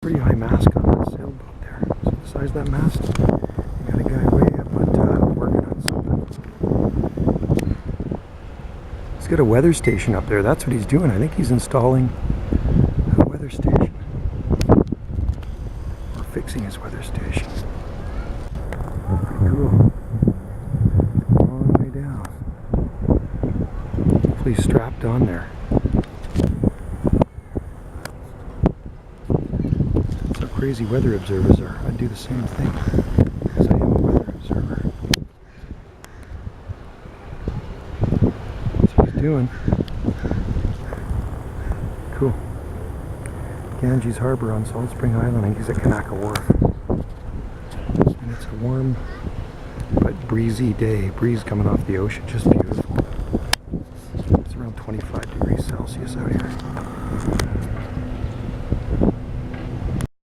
Pretty high mast on that sailboat there. See the size of that mast? You got a guy way up at working on something. He's got a weather station up there. That's what he's doing. I think he's installing a weather station. Or fixing his weather station. Pretty cool. All the way down. Hopefully he's strapped on there. Crazy weather observers are. I'd do the same thing because I am a weather observer. That's what he's doing. Cool. Ganges Harbor on Salt Spring Island. I think he's at Kanaka Wharf. And it's a warm but breezy day. Breeze coming off the ocean. Just beautiful.